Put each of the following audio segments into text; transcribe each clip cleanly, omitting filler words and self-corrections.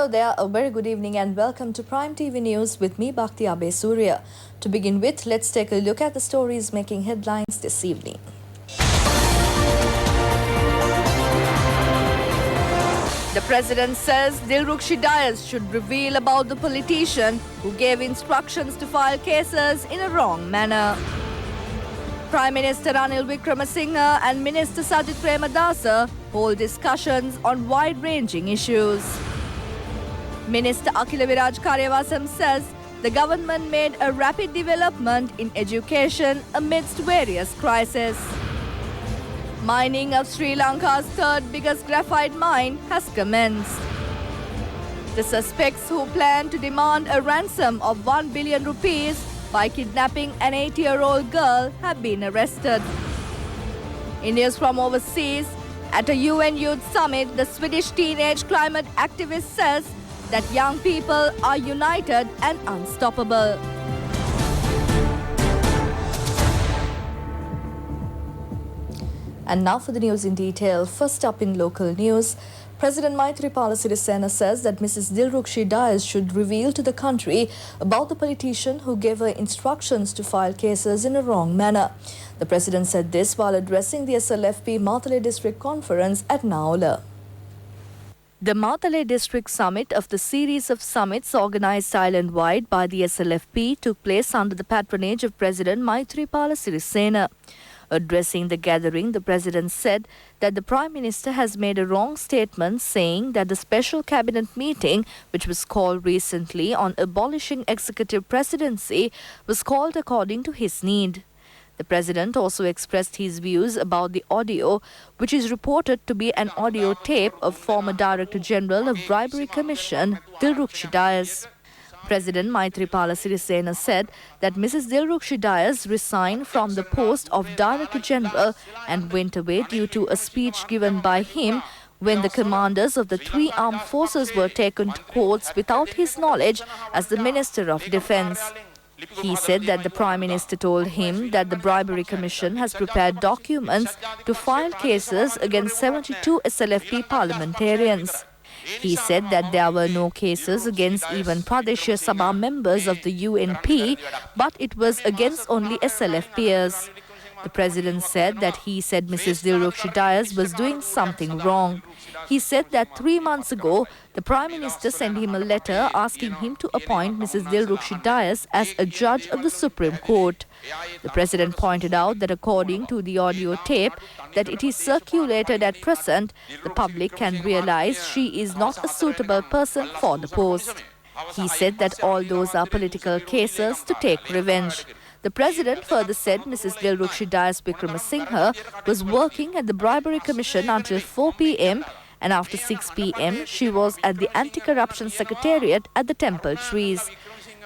Hello there, a very good evening and welcome to Prime TV News with me, Bhakti Abe Surya. To begin with, let's take a look at the stories making headlines this evening. The President says Dilrukshi Dias should reveal about the politician who gave instructions to file cases in a wrong manner. Prime Minister Ranil Wickremesinghe and Minister Sajith Premadasa hold discussions on wide-ranging issues. Minister Akhila Viraj Karyavasam says the government made a rapid development in education amidst various crises. Mining of Sri Lanka's third biggest graphite mine has commenced. The suspects who plan to demand a ransom of 1 billion rupees by kidnapping an 8-year-old girl have been arrested. In news from overseas, at a UN Youth Summit, the Swedish teenage climate activist says that young people are united and unstoppable. And now for the news in detail. First up in local news, President Maithripala Sirisena says that Mrs. Dilrukshi Dias should reveal to the country about the politician who gave her instructions to file cases in a wrong manner. The President said this while addressing the SLFP Matale District Conference at Naola. The Matale District Summit of the series of summits organised island-wide by the SLFP took place under the patronage of President Maithripala Sirisena. Addressing the gathering, the President said that the Prime Minister has made a wrong statement saying that the special cabinet meeting, which was called recently on abolishing executive presidency, was called according to his need. The President also expressed his views about the audio, which is reported to be an audio tape of former Director General of Bribery Commission, Dilrukshi Dias. President Maithripala Sirisena said that Mrs. Dilrukshi Dias resigned from the post of Director General and went away due to a speech given by him when the commanders of the three armed forces were taken to courts without his knowledge as the Minister of Defence. He said that the Prime Minister told him that the Bribery Commission has prepared documents to file cases against 72 SLFP parliamentarians. He said that there were no cases against even Pradeshya Sabha members of the UNP, but it was against only SLFPers. The President said that he said Mrs. Dilrukshi Dias was doing something wrong. He said that 3 months ago, the Prime Minister sent him a letter asking him to appoint Mrs. Dilrukshi Dias as a judge of the Supreme Court. The President pointed out that according to the audio tape that it is circulated at present, the public can realize she is not a suitable person for the post. He said that all those are political cases to take revenge. The President further said Mrs. Dilrukshi Dias Wickremesinghe was working at the Bribery Commission until 4 p.m. and after 6 p.m. she was at the Anti-Corruption Secretariat at the Temple Trees.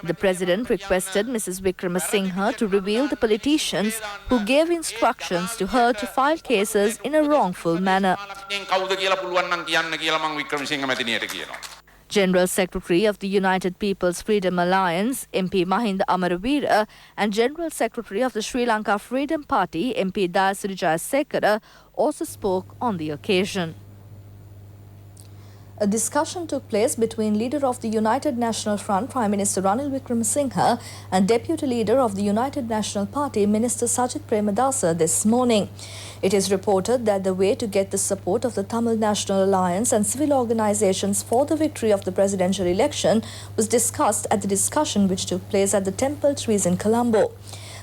The President requested Mrs. Wickremesinghe to reveal the politicians who gave instructions to her to file cases in a wrongful manner. General Secretary of the United People's Freedom Alliance, MP Mahinda Amaravira, and General Secretary of the Sri Lanka Freedom Party, MP Dayasiri Jayasekara, also spoke on the occasion. A discussion took place between leader of the United National Front, Prime Minister Ranil Wickremesinghe, and Deputy Leader of the United National Party, Minister Sajith Premadasa, this morning. It is reported that the way to get the support of the Tamil National Alliance and civil organizations for the victory of the presidential election was discussed at the discussion which took place at the Temple Trees in Colombo.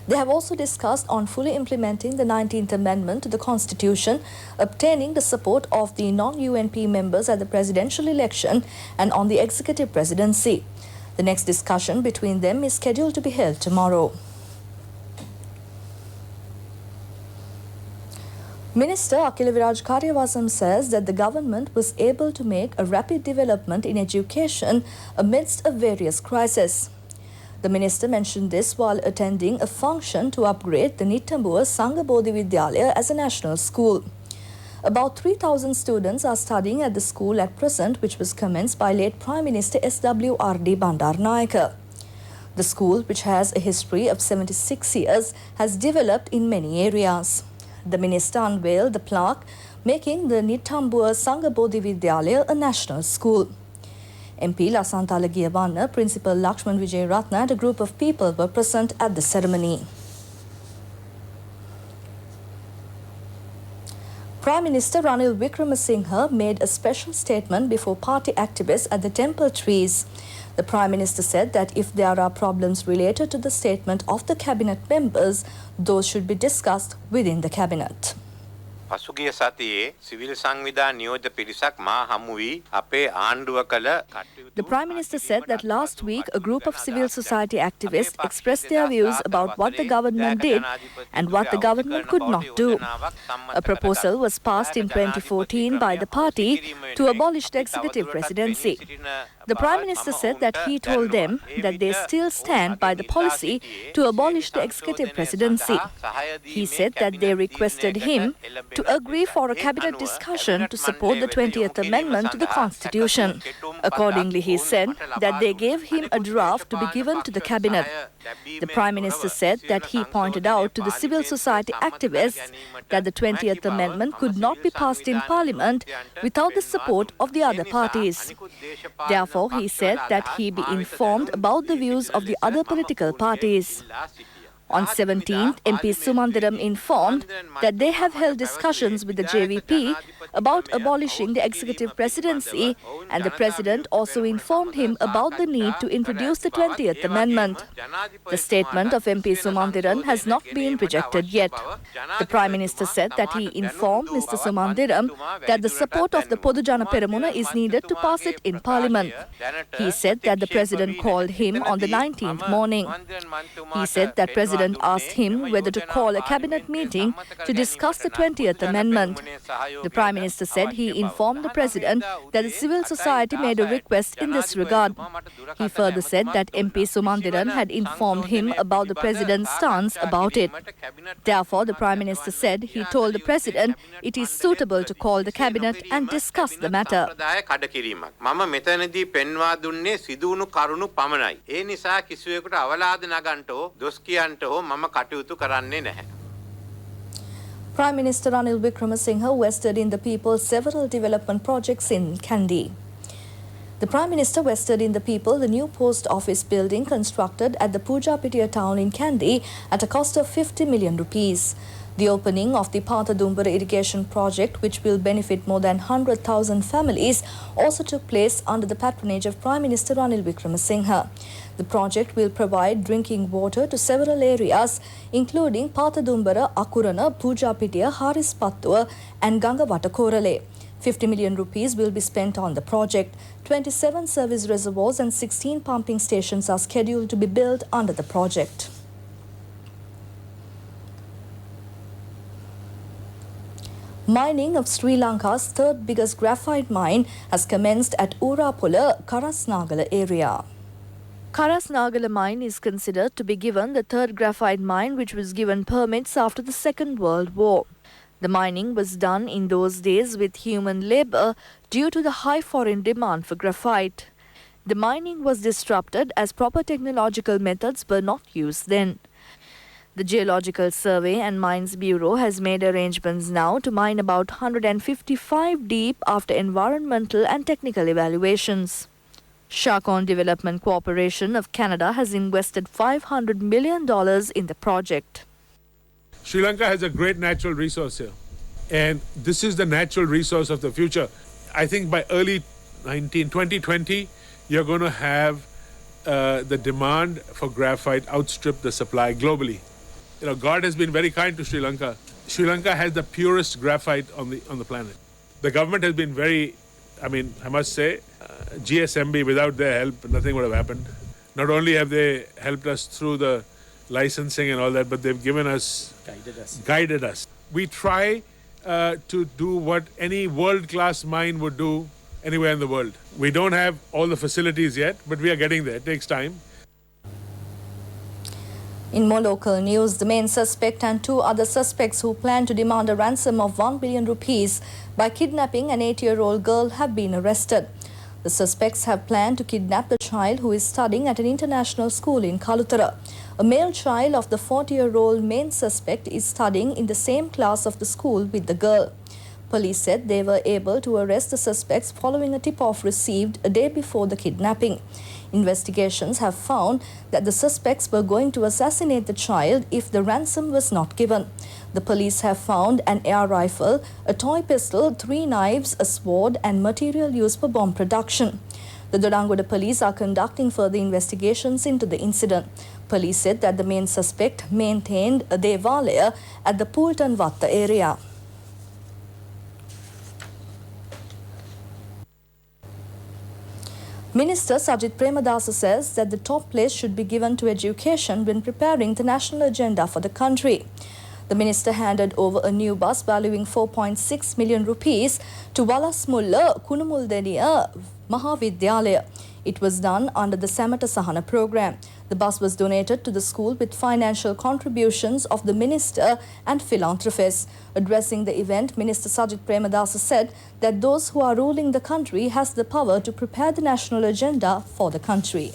They have also discussed on fully implementing the 19th Amendment to the Constitution, obtaining the support of the non-UNP members at the presidential election, and on the executive presidency. The next discussion between them is scheduled to be held tomorrow. Minister Akhila Viraj Karyavasam says that the government was able to make a rapid development in education amidst a various crises. The minister mentioned this while attending a function to upgrade the Nitambua Sangha Bodhi Vidyalaya as a national school. About 3,000 students are studying at the school at present, which was commenced by late Prime Minister SWRD Bandaranaike. The school, which has a history of 76 years, has developed in many areas. The minister unveiled the plaque making the Nitambua Sangha Bodhi Vidyalaya a national school. MP Lasanthala Giyawanna, Principal Lakshman Vijay Ratna and a group of people were present at the ceremony. Prime Minister Ranil Wickremesinghe made a special statement before party activists at the Temple Trees. The Prime Minister said that if there are problems related to the statement of the cabinet members, those should be discussed within the cabinet. පසුගිය සතියේ civil සංවිධාන නියෝජ්‍ය පිරිසක් මා හමු වී අපේ ආණ්ඩුව කළ කටයුතු. The Prime Minister said that last week a group of civil society activists expressed their views about what the government did and what the government could not do. A proposal was passed in 2014 by the party to abolish the executive presidency. The Prime Minister said that he told them that they still stand by the policy to abolish the executive presidency. He said that they requested him to agree for a cabinet discussion to support the 20th Amendment to the Constitution. Accordingly, he said that they gave him a draft to be given to the cabinet. The Prime Minister said that he pointed out to the civil society activists that the 20th Amendment could not be passed in Parliament without the support of the other parties. Therefore, he said that he be informed about the views of the other political parties. On 17th, MP Sumandiram informed that they have held discussions with the JVP about abolishing the executive presidency, and the President also informed him about the need to introduce the 20th Amendment. The statement of MP Sumandiram has not been rejected yet. The Prime Minister said that he informed Mr. Sumandiram that the support of the Podujana Peramuna is needed to pass it in Parliament. He said that the President called him on the 19th morning. He said that President asked him whether to call a cabinet meeting to discuss the 20th Amendment. The Prime Minister said he informed the President that the civil society made a request in this regard. He further said that MP Sumandiran had informed him about the President's stance about it. Therefore, the Prime Minister said he told the President it is suitable to call the cabinet and discuss the matter. මම කටයුතු කරන්නේ නැහැ. Prime Minister Ranil Wickremesinghe vested in the people several development projects in Kandy. The Prime Minister vested in the people the new post office building constructed at the Pujapitiya town in Kandy at a cost of 50 million rupees. The opening of the Pathadumbara irrigation project, which will benefit more than 100,000 families, also took place under the patronage of Prime Minister Ranil Wickremesinghe. The project will provide drinking water to several areas, including Pathadumbara, Akurana, Pujapitiya, Harispattuwa and Gangawata Korale. 50 million rupees will be spent on the project. 27 service reservoirs and 16 pumping stations are scheduled to be built under the project. Mining of Sri Lanka's third biggest graphite mine has commenced at Urapola, Karasnagala area. Karasnagala mine is considered to be given the third graphite mine which was given permits after the Second World War. The mining was done in those days with human labor due to the high foreign demand for graphite. The mining was disrupted as proper technological methods were not used then. The Geological Survey and Mines Bureau has made arrangements now to mine about 155 deep after environmental and technical evaluations. Shakon Development Corporation of Canada has invested $500 million in the project. Sri Lanka has a great natural resource here, and this is the natural resource of the future. I think by early 2020, you're going to have the demand for graphite outstrip the supply globally. You know, God has been very kind to Sri Lanka. Sri Lanka has the purest graphite on the planet. The government has been very, I must say, GSMB, without their help, nothing would have happened. Not only have they helped us through the licensing and all that, but they've guided us. We try to do what any world-class mine would do anywhere in the world. We don't have all the facilities yet, but we are getting there. It takes time. In more local news, the main suspect and two other suspects who plan to demand a ransom of 1 billion rupees by kidnapping an 8-year-old girl have been arrested. The suspects have planned to kidnap the child who is studying at an international school in Kalutara. A male child of the 40-year-old main suspect is studying in the same class of the school with the girl. Police said they were able to arrest the suspects following a tip-off received a day before the kidnapping. Investigations have found that the suspects were going to assassinate the child if the ransom was not given. The police have found an air rifle, a toy pistol, 3 knives, a sword and material used for bomb production. The Dodangoda police are conducting further investigations into the incident. Police said that the main suspect maintained a devalaya at the Poolton Vatta area. Minister Sajith Premadasa says that the top place should be given to education when preparing the national agenda for the country. The minister handed over a new bus valuing 4.6 million rupees to Walasmulla Kunumuldeniya Mahavidyalaya. It was done under the Samata Sahana program. The bus was donated to the school with financial contributions of the minister and philanthropists. Addressing the event, Minister Sajith Premadasa said that those who are ruling the country has the power to prepare the national agenda for the country.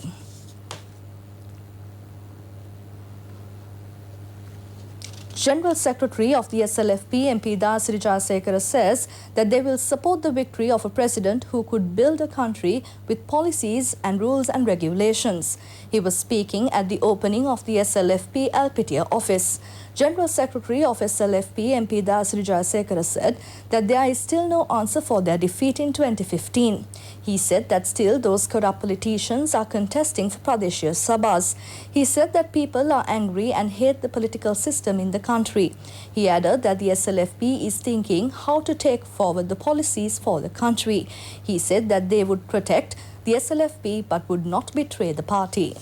General Secretary of the SLFP, MP Dasiri Jayasekara, says that they will support the victory of a president who could build a country with policies and rules and regulations. He was speaking at the opening of the SLFP Alpitia office. General Secretary of SLFP, MP Dasiri Jayasekara, said that there is still no answer for their defeat in 2015. He said that still those corrupt politicians are contesting for Pradeshia Sabhas. He said that people are angry and hate the political system in the country. He added that the SLFP is thinking how to take forward the policies for the country. He said that they would protect the SLFP but would not betray the party.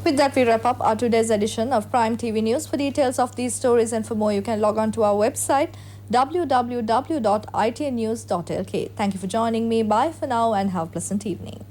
With that, we wrap up our today's edition of Prime TV News. For details of these stories and for more, you can log on to our website www.itnews.lk. Thank you for joining me. Bye for now and have a pleasant evening.